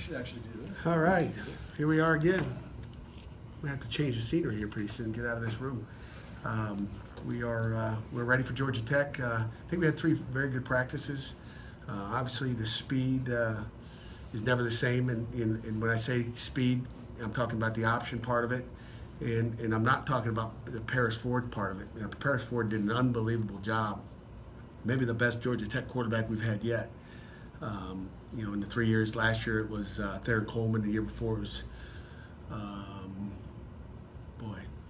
should actually do this. All right, here we are again. We have to change the scenery here pretty soon, get out of this room. We're ready for Georgia Tech. I think we had 3 very good practices. Obviously, the speed is never the same, and when I say speed, I'm talking about the option part of it, and I'm not talking about the Paris Ford part of it. You know, Paris Ford did an unbelievable job, maybe the best Georgia Tech quarterback we've had yet. In the 3 years, last year it was Theron Coleman, the year before it was,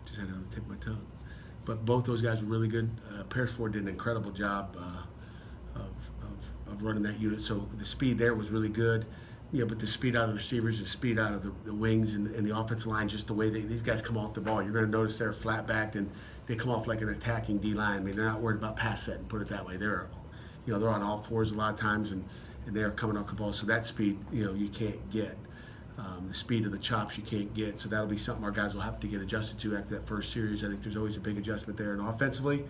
just had it on the tip of my tongue. But both those guys were really good. Paris Ford did an incredible job of running that unit. So the speed there was really good. But the speed out of the receivers, the speed out of the wings and the offensive line, just the way these guys come off the ball. You're going to notice they're flat backed and they come off like an attacking D line. I mean, they're not worried about pass setting, put it that way. They're on all fours a lot of times and they're coming off the ball. So that speed, you can't get. The speed of the chops you can't get. So that'll be something our guys will have to get adjusted to after that first series. I think there's always a big adjustment there. And offensively,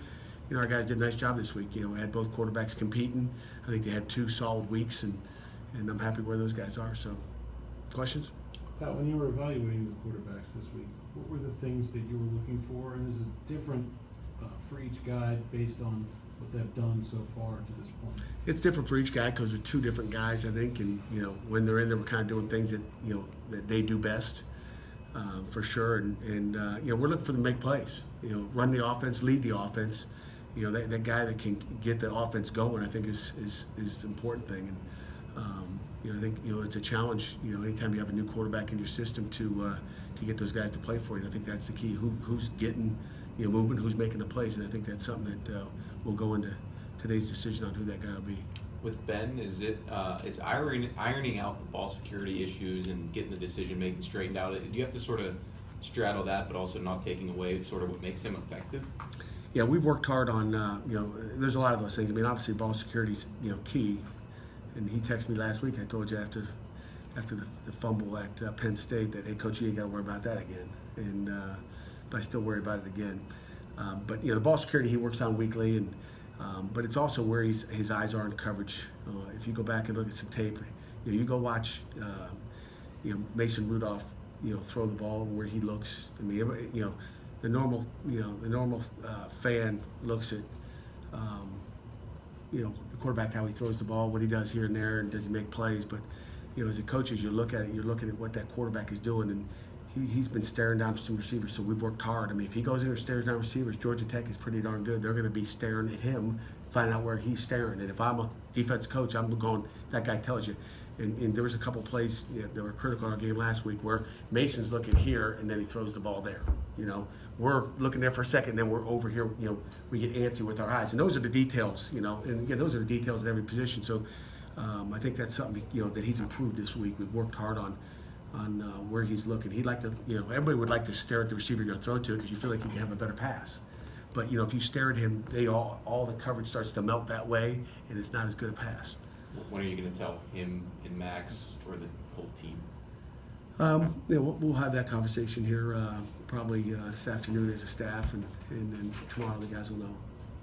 our guys did a nice job this week. We had both quarterbacks competing. I think they had 2 solid weeks, and I'm happy where those guys are. So, questions? Pat, when you were evaluating the quarterbacks this week, what were the things that you were looking for? And is it different for each guy based on what they've done so far to this point? It's different for each guy because they're 2 different guys, I think. And, when they're in there, we're kind of doing things that, that they do best, for sure. And we're looking for them to make plays, run the offense, lead the offense. That guy that can get the offense going, I think is the important thing. And, I think, it's a challenge, anytime you have a new quarterback in your system to get those guys to play for you. I think that's the key. Who's getting, movement, who's making the plays. And I think that's something that will go into today's decision on who that guy will be. With Ben, is ironing out the ball security issues and getting the decision making straightened out? Do you have to sort of straddle that, but also not taking away sort of what makes him effective? Yeah, we've worked hard on there's a lot of those things. I mean, obviously ball security's key. And he texted me last week. I told you after the fumble at Penn State that, hey, Coach, you ain't got to worry about that again. And but I still worry about it again. But the ball security he works on weekly, and but it's also where his eyes are in coverage. If you go back and look at some tape, you go watch Mason Rudolph throw the ball and where he looks. I mean, the normal fan looks at the quarterback, how he throws the ball, what he does here and there, and does he make plays. But as a coach, as you look at it, you're looking at what that quarterback is doing, and he's been staring down some receivers, so we've worked hard. I mean, if he goes in and stares down receivers, Georgia Tech is pretty darn good. They're going to be staring at him, find out where he's staring. And if I'm a defense coach, I'm going, that guy tells you. And there was a couple plays that were critical in our game last week where Mason's looking here, and then he throws the ball there. We're looking there for a second, then we're over here. We get antsy with our eyes. And those are the details, and again, those are the details in every position. So I think that's something, that he's improved this week. We've worked hard on where he's looking. He'd like to, everybody would like to stare at the receiver you're going to throw to because you feel like you can have a better pass. But, if you stare at him, all the coverage starts to melt that way, and it's not as good a pass. When are you going to tell him and Max or the whole team? We'll have that conversation here probably this afternoon as a staff, and then tomorrow the guys will know.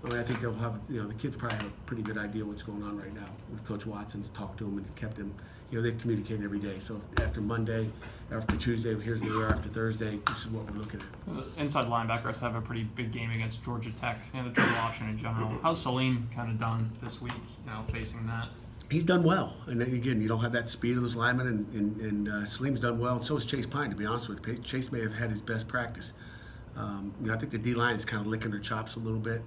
I mean, I think they'll have, the kids probably have a pretty good idea what's going on right now with Coach Watson's talked to him and kept him, they've communicated every day. So after Monday, after Tuesday, here's where we are after Thursday, this is what we're looking at. Inside linebackers have a pretty big game against Georgia Tech, the triple option in general. How's Salim kind of done this week, facing that? He's done well, and then again, you don't have that speed of those linemen, and Salim's done well, and so is Chase Pine, to be honest with you. Chase may have had his best practice. I think the D-line is kind of licking their chops a little bit,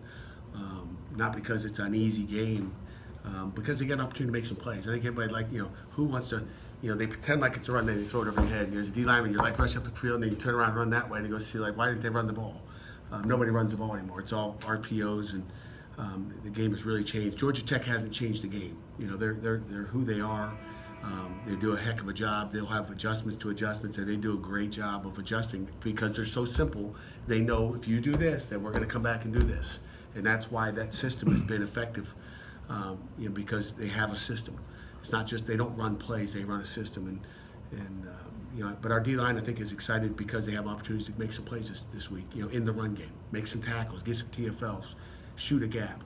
not because it's an easy game, because they get an opportunity to make some plays. I think everybody who wants to, they pretend like it's a run, then they throw it over your head, and there's a D-lineman, you're like rush up the field, and then you turn around and run that way, and you go see, why didn't they run the ball? Nobody runs the ball anymore. It's all RPOs, and the game has really changed. Georgia Tech hasn't changed the game. They're who they are. They do a heck of a job. They'll have adjustments to adjustments, and they do a great job of adjusting because they're so simple. They know if you do this, then we're going to come back and do this, and that's why that system has been effective. Because they have a system. It's not just they don't run plays; they run a system, but our D-line, I think, is excited because they have opportunities to make some plays this week. In the run game, make some tackles, get some TFLs, shoot a gap.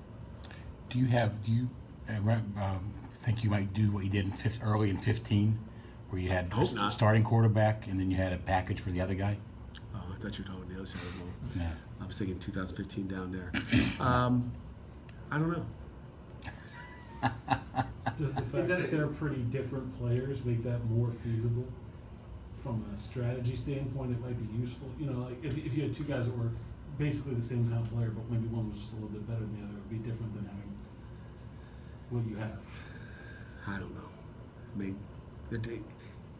Do you think you might do what you did early in 15, where you had Hope not. starting quarterback and then you had a package for the other guy? Oh, I thought you were talking the other side of the ball. No. I was thinking 2015 down there. I don't know. Does the fact that they're pretty different players make that more feasible? From a strategy standpoint, it might be useful. You know, like if you had two guys that were basically the same kind of player, but maybe one was just a little bit better than the other, it would be different than having what you have. I don't know. I mean, it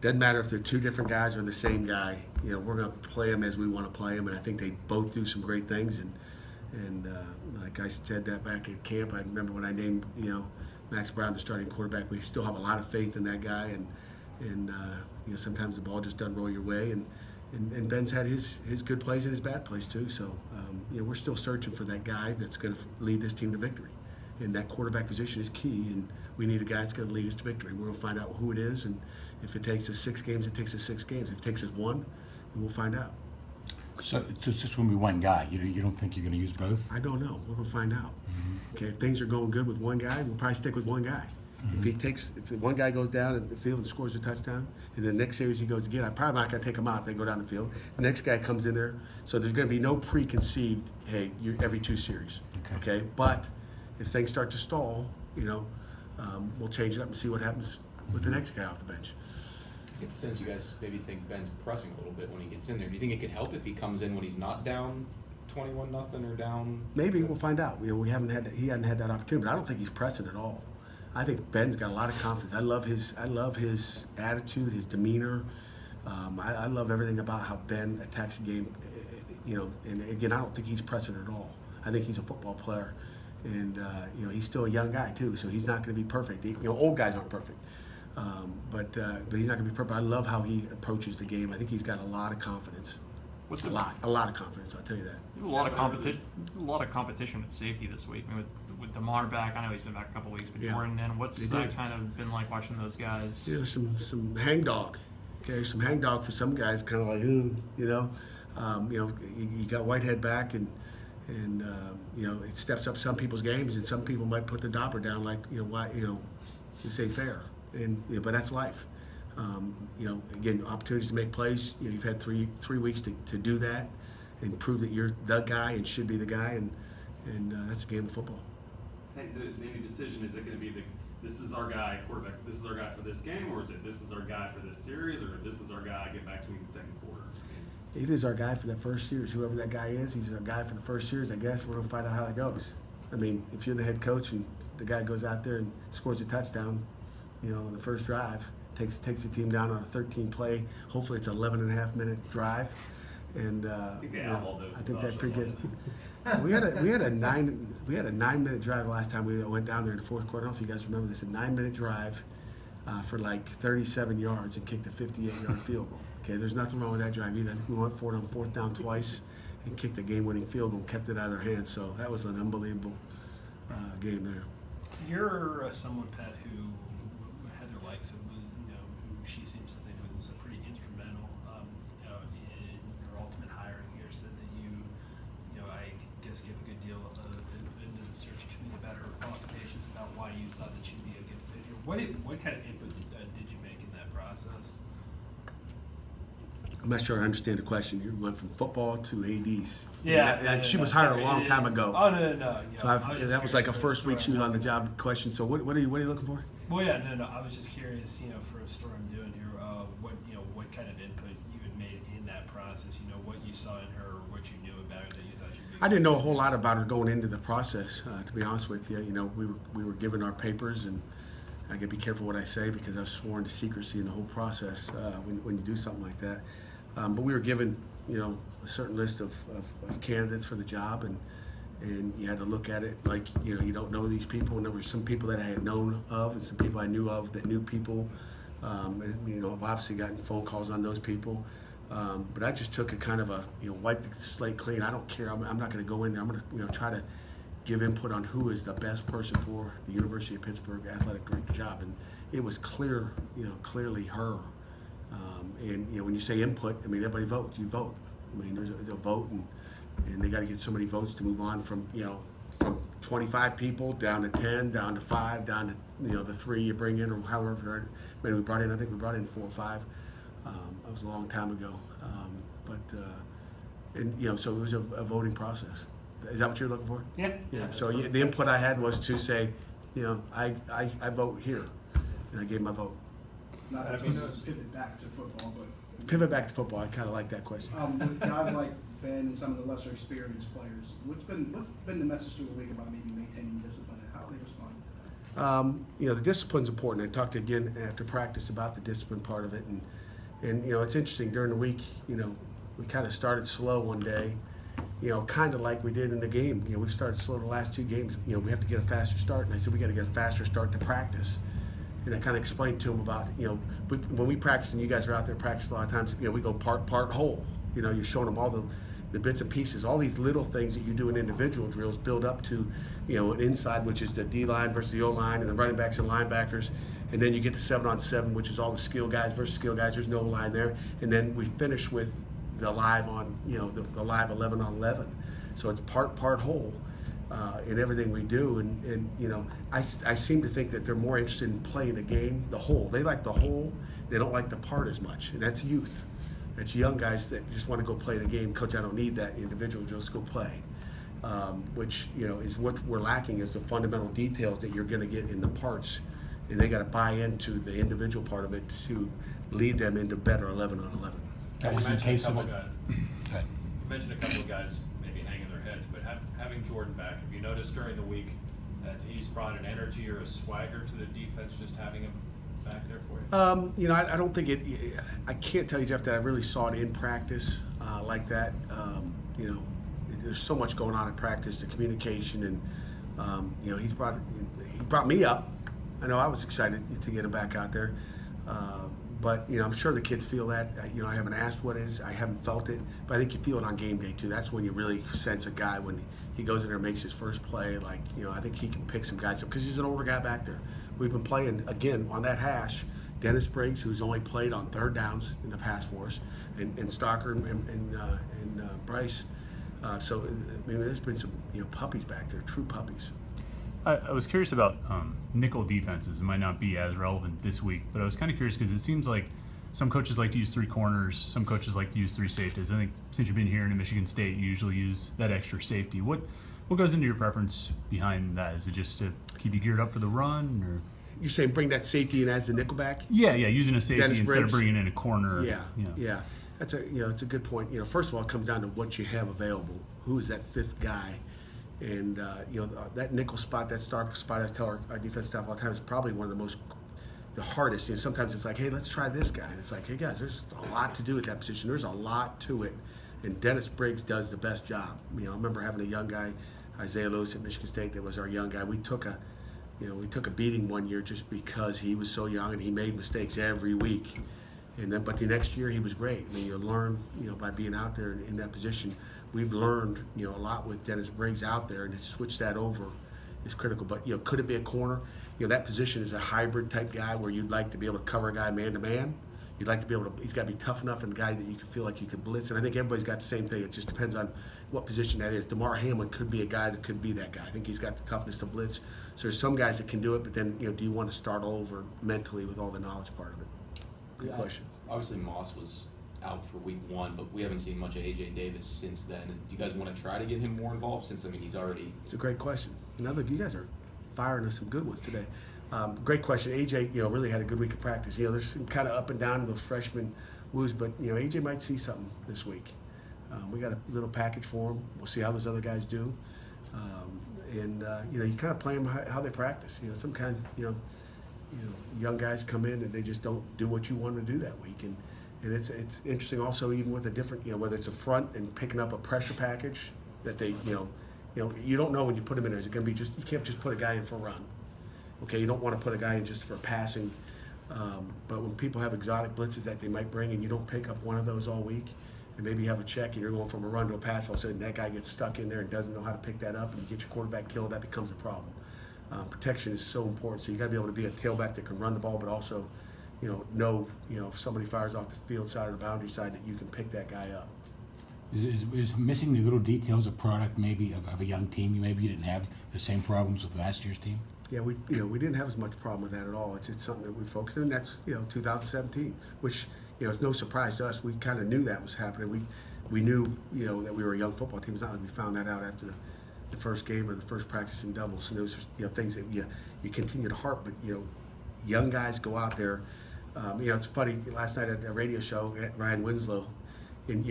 doesn't matter if they're two different guys or the same guy. You know, we're going to play them as we want to play them, and I think they both do some great things. And like I said that back at camp, I remember when I named Max Brown the starting quarterback. We still have a lot of faith in that guy, and sometimes the ball just doesn't roll your way. And Ben's had his good plays and his bad plays too. So we're still searching for that guy that's going to lead this team to victory. And that quarterback position is key, and we need a guy that's going to lead us to victory. We're going to find out who it is, and if it takes us 6 games, it takes us 6 games. If it takes us 1, and we'll find out. So it's just going to be one guy. You don't think you're going to use both? I don't know. We're going to find out. Mm-hmm. Okay, if things are going good with one guy, we'll probably stick with one guy. Mm-hmm. If the one guy goes down in the field and scores a touchdown, and the next series he goes again, I'm probably not going to take him out if they go down the field. The next guy comes in there, so there's going to be no preconceived, hey, you're every 2 series. Okay? But if things start to stall, we'll change it up and see what happens with the next guy off the bench. I get the sense you guys maybe think Ben's pressing a little bit when he gets in there. Do you think it could help if he comes in when he's not down 21-0 or down? Maybe we'll find out. He hasn't had that opportunity, but I don't think he's pressing at all. I think Ben's got a lot of confidence. I love his attitude, his demeanor. I love everything about how Ben attacks the game. And again, I don't think he's pressing at all. I think he's a football player, and he's still a young guy too, so he's not going to be perfect. Old guys aren't perfect, but he's not going to be perfect. I love how he approaches the game. I think he's got a lot of confidence. A lot of confidence. I'll tell you that. A lot of competition at safety this week. I mean, with DeMar back, I know he's been back a couple weeks, but Yeah. Jordan in. What's They that did. kind of been like watching those guys? Some hangdog. Okay, some hangdog for some guys, kind of like, you got Whitehead back, and it steps up some people's games, and some people might put the dauber down, like, why, this ain't fair, and but that's life. Again, opportunities to make plays. You've had three weeks to do that, and prove that you're the guy and should be the guy, and that's a game of football. Hey, the new decision, is it going to be this is our guy, quarterback, this is our guy for this game, or is it this is our guy for this series, or this is our guy, get back to me in the second quarter? It is our guy for the first series. Whoever that guy is, he's our guy for the first series. I guess we're gonna find out how that goes. I mean, if you're the head coach and the guy goes out there and scores a touchdown, on the first drive, takes the team down on a 13-play. Hopefully, it's an 11.5-minute drive, and I think they outlawed those. I think that's pretty good. We had a 9-minute drive last time we went down there in the fourth quarter. I don't know if you guys remember this. A 9-minute drive for like 37 yards and kicked a 58-yard field goal. Okay, there's nothing wrong with that drive either. I think we went for it on 4th down twice and kicked a game-winning field goal and kept it out of their hands. So that was an unbelievable game there. You're someone, Pat, who Heather likes, and who she seems to think was pretty instrumental in your ultimate hiring here. Said that I guess give a good deal of into the search committee about her qualifications, about why you thought that she'd be a good fit here. What kind of input did you make in that process? I'm not sure I understand the question. You went from football to ADs. Yeah, She was hired a long time ago. Oh no. So that was like a first week she was on the job question. So what are you looking for? Well, yeah, no. I was just curious, for a story I'm doing here, what kind of input you had made in that process. What you saw in her, or what you knew about her that you thought she'd be. I didn't know a whole lot about her going into the process, to be honest with you. We were given our papers, and I gotta be careful what I say because I was sworn to secrecy in the whole process when you do something like that. But we were given, a certain list of candidates for the job, and you had to look at it like, you don't know these people. And there were some people that I had known of, and some people I knew of that knew people. I've obviously gotten phone calls on those people. But I just took a kind of wipe the slate clean. I don't care. I'm not going to go in there. I'm going to, try to give input on who is the best person for the University of Pittsburgh athletic director job. And it was clearly her. And when you say input, everybody votes. You vote. There's a vote, and they got to get so many votes to move on from from 25 people down to 10, down to 5, down to the 3 you bring in, or however many we brought in. I think we brought in 4 or 5. That was a long time ago. So it was a voting process. Is that what you're looking for? Yeah. Yeah. So the input I had was to say, I vote here, and I gave my vote. Not to pivot back to football, but Pivot back to football. I kind of like that question. with guys like Ben and some of the lesser experienced players, what's been the message through the week about maybe maintaining discipline and how they respond to that? The discipline's important. I talked again after practice about the discipline part of it, and it's interesting during the week. We kind of started slow one day, kind of like we did in the game. We started slow the last 2 games. We have to get a faster start, and I said we got to get a faster start to practice. And I kind of explained to him about, when we practice, and you guys are out there practice a lot of times, we go part whole. You're showing them all the bits and pieces, all these little things that you do in individual drills build up to, an inside, which is the D line versus the O line, and the running backs and linebackers. And then you get to 7-on-7, which is all the skill guys versus skill guys. There's no line there. And then we finish with the live on, the live 11-on-11. So it's part whole. In everything we do, and I seem to think that they're more interested in playing the game, the whole. They like the whole, they don't like the part as much, and that's youth. That's young guys that just want to go play the game. Coach, I don't need that individual, just go play. Which is what we're lacking, is the fundamental details that you're going to get in the parts, and they got to buy into the individual part of it to lead them into better 11-on-11. That was the case of it. You mentioned a couple of guys maybe hanging their heads, but having Jordan back, have you noticed during the week that he's brought an energy or a swagger to the defense, just having him back there for you? I don't think I can't tell you, Jeff, that I really saw it in practice like that. There's so much going on in practice, the communication, and he brought me up. I know I was excited to get him back out there. But I'm sure the kids feel that. I haven't asked what it is. I haven't felt it. But I think you feel it on game day too. That's when you really sense a guy when he goes in there and makes his first play. I think he can pick some guys up because he's an older guy back there. We've been playing again on that hash. Dennis Briggs, who's only played on 3rd downs in the past for us, and Stalker and Bryce. There's been some puppies back there, true puppies. I was curious about nickel defenses. It might not be as relevant this week, but I was kind of curious because it seems like some coaches like to use 3 corners, some coaches like to use 3 safeties. I think since you've been here in Michigan State, you usually use that extra safety. What goes into your preference behind that? Is it just to keep you geared up for the run, or? You're saying bring that safety in as the nickelback? Yeah, using a safety Dennis instead Briggs? of bringing in a corner. Yeah. That's it's a good point. First of all, it comes down to what you have available. Who is that 5th guy? And that nickel spot, that star spot, I tell our defense staff all the time, is probably one of the hardest. Sometimes it's like, hey, let's try this guy. And it's like, hey guys, there's a lot to do at that position. There's a lot to it, and Dennis Briggs does the best job. I remember having a young guy, Isaiah Lewis at Michigan State, that was our young guy. We took a beating one year just because he was so young and he made mistakes every week. But the next year he was great. You learn, by being out there in that position. We've learned, a lot with Dennis Briggs out there, and to switch that over is critical. But, could it be a corner? That position is a hybrid type guy where you'd like to be able to cover a guy man to man. You'd like to be able to, he's got to be tough enough and a guy that you can feel like you can blitz. And I think everybody's got the same thing. It just depends on what position that is. DeMar Hamlin could be a guy that could be that guy. I think he's got the toughness to blitz. So there's some guys that can do it, but then, do you want to start over mentally with all the knowledge part of it? Good question. Obviously, Moss was out for week 1, but we haven't seen much of AJ Davis since then. Do you guys want to try to get him more involved since, he's already... It's a great question. You guys are firing us some good ones today. Great question. AJ, really had a good week of practice. There's some kind of up and down in those freshman woos, but, AJ might see something this week. We got a little package for him. We'll see how those other guys do. You kind of play them how they practice. Young guys come in and they just don't do what you want them to do that week. And it's interesting also, even with a different, whether it's a front and picking up a pressure package that they, you don't know when you put them in there. Is it going to be just, you can't just put a guy in for a run. Okay, you don't want to put a guy in just for passing. But when people have exotic blitzes that they might bring and you don't pick up one of those all week, and maybe you have a check and you're going from a run to a pass, all of a sudden that guy gets stuck in there and doesn't know how to pick that up, and you get your quarterback killed, that becomes a problem. Protection is so important, so you got to be able to be a tailback that can run the ball, but also, know if somebody fires off the field side or the boundary side, that you can pick that guy up. Is missing the little details of product maybe of a young team? Maybe you didn't have the same problems with last year's team? Yeah, we didn't have as much problem with that at all. It's something that we focused on, and that's 2017, which it's no surprise to us. We kind of knew that was happening. We knew that we were a young football team. It's not like we found that out after the first game or the first practice in doubles. And those things that you continue to harp, but young guys go out there. It's funny. Last night at a radio show, Ryan Winslow, and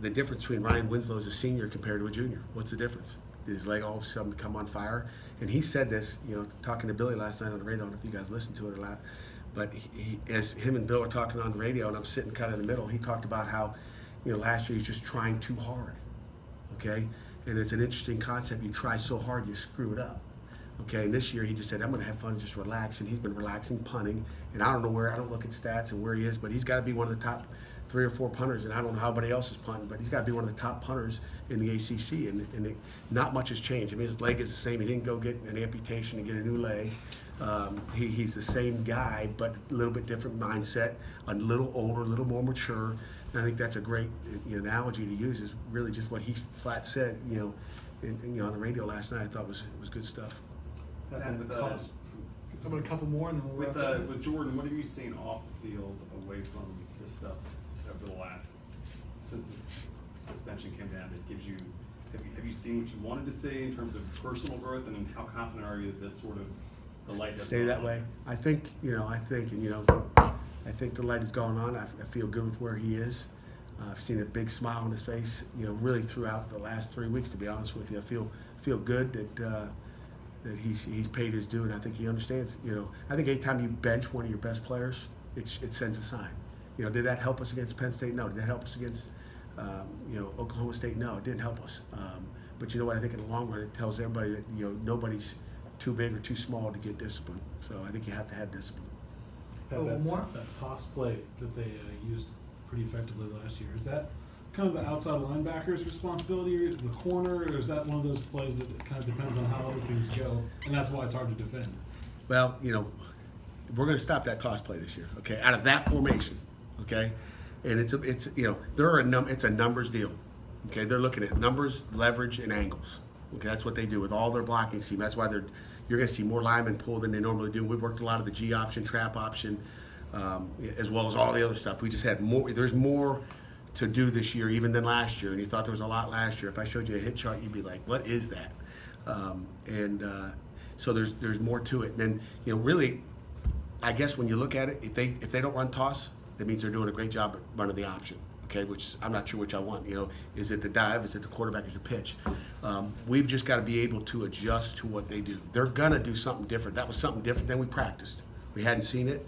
the difference between Ryan Winslow as a senior compared to a junior. What's the difference? Did his leg all of a sudden come on fire? And he said this, talking to Billy last night on the radio. I don't know if you guys listened to it or not, but as him and Bill are talking on the radio, and I'm sitting kind of in the middle, he talked about how, last year he's just trying too hard. Okay, and it's an interesting concept. You try so hard, you screw it up. Okay, and this year he just said, I'm going to have fun and just relax, and he's been relaxing, punting, and I don't look at stats and where he is, but he's got to be one of the top 3 or 4 punters, and I don't know how anybody else is punting, but he's got to be one of the top punters in the ACC, and not much has changed. I mean, his leg is the same. He didn't go get an amputation and get a new leg. He's the same guy, but a little bit different mindset, a little older, a little more mature, and I think that's a great analogy to use, is really just what he flat said, on the radio last night. I thought was good stuff. And with, toss. How about a couple more and then we'll wrap up? with Jordan, what have you seen off the field away from this stuff over the last, since the suspension came down, that gives you, have you seen what you wanted to see in terms of personal growth, and how confident are you that sort of the light doesn't Stay go that on? way. I think the light is going on. I feel good with where he is. I've seen a big smile on his face, really throughout the last 3 weeks, to be honest with you. I feel good that he's paid his due, and I think he understands. I think anytime you bench one of your best players, it sends a sign. Did that help us against Penn State? No. Did that help us against Oklahoma State? No, it didn't help us. But you know what? I think in the long run, it tells everybody that nobody's too big or too small to get discipline. So I think you have to have discipline. That toss play that they used pretty effectively last year, is that kind of the outside linebacker's responsibility, the corner, or is that one of those plays that kind of depends on how other things go, and that's why it's hard to defend? Well, we're going to stop that toss play this year. Okay, out of that formation. Okay, and it's a numbers deal. Okay, they're looking at numbers, leverage, and angles. Okay, that's what they do with all their blocking scheme. That's why you're going to see more linemen pull than they normally do. We've worked a lot of the G option, trap option, as well as all the other stuff. We just had more. There's more to do this year even than last year, and you thought there was a lot last year. If I showed you a hit chart, you'd be like, what is that? So there's more to it. And then really, I guess when you look at it, if they don't run toss, that means they're doing a great job at running the option. Okay, which I'm not sure which I want. Is it the dive? Is it the quarterback? Is it pitch? We've just got to be able to adjust to what they do. They're gonna do something different. That was something different than we practiced. We hadn't seen it,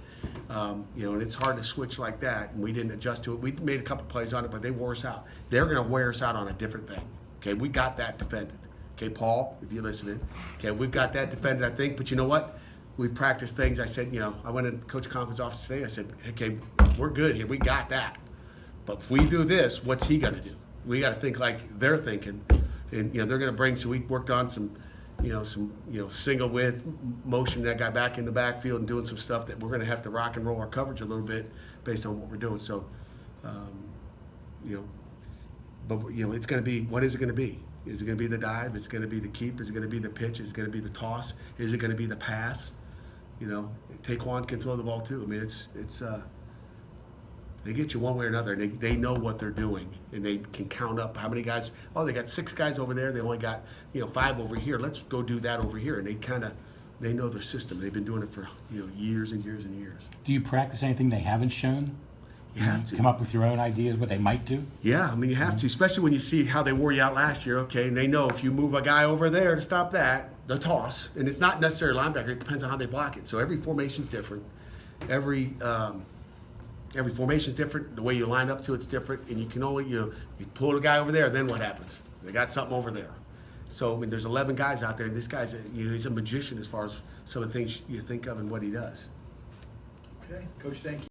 and it's hard to switch like that. And we didn't adjust to it. We made a couple plays on it, but they wore us out. They're gonna wear us out on a different thing. Okay, we got that defended. Okay, Paul, if you're listening. Okay, we've got that defended, I think. But you know what? We've practiced things. I said, I went in Coach Conklin's office today. I said, okay, we're good here. We got that. But if we do this, what's he going to do? We got to think like they're thinking, and they're going to bring. So we worked on some single width motion that got back in the backfield and doing some stuff that we're going to have to rock and roll our coverage a little bit based on what we're doing. So, but it's going to be, what is it going to be? Is it going to be the dive? Is it going to be the keep? Is it going to be the pitch? Is it going to be the toss? Is it going to be the pass? Taekwon can throw the ball too. I mean, it's. They get you one way or another, and they know what they're doing, and they can count up how many guys. Oh, they got 6 guys over there. They only got 5 over here. Let's go do that over here, and they know their system. They've been doing it for years and years and years. Do you practice anything they haven't shown? You have to come up with your own ideas what they might do. Yeah, I mean you have to, especially when you see how they wore you out last year. Okay, and they know if you move a guy over there to stop that, the toss, and it's not necessarily linebacker. It depends on how they block it. So every formation's different. Every formation is different. The way you line up to it's different, and you can only you pull the guy over there. Then what happens? They got something over there. So I mean, there's 11 guys out there, and this guy's he's a magician as far as some of the things you think of and what he does. Okay, Coach, thank you.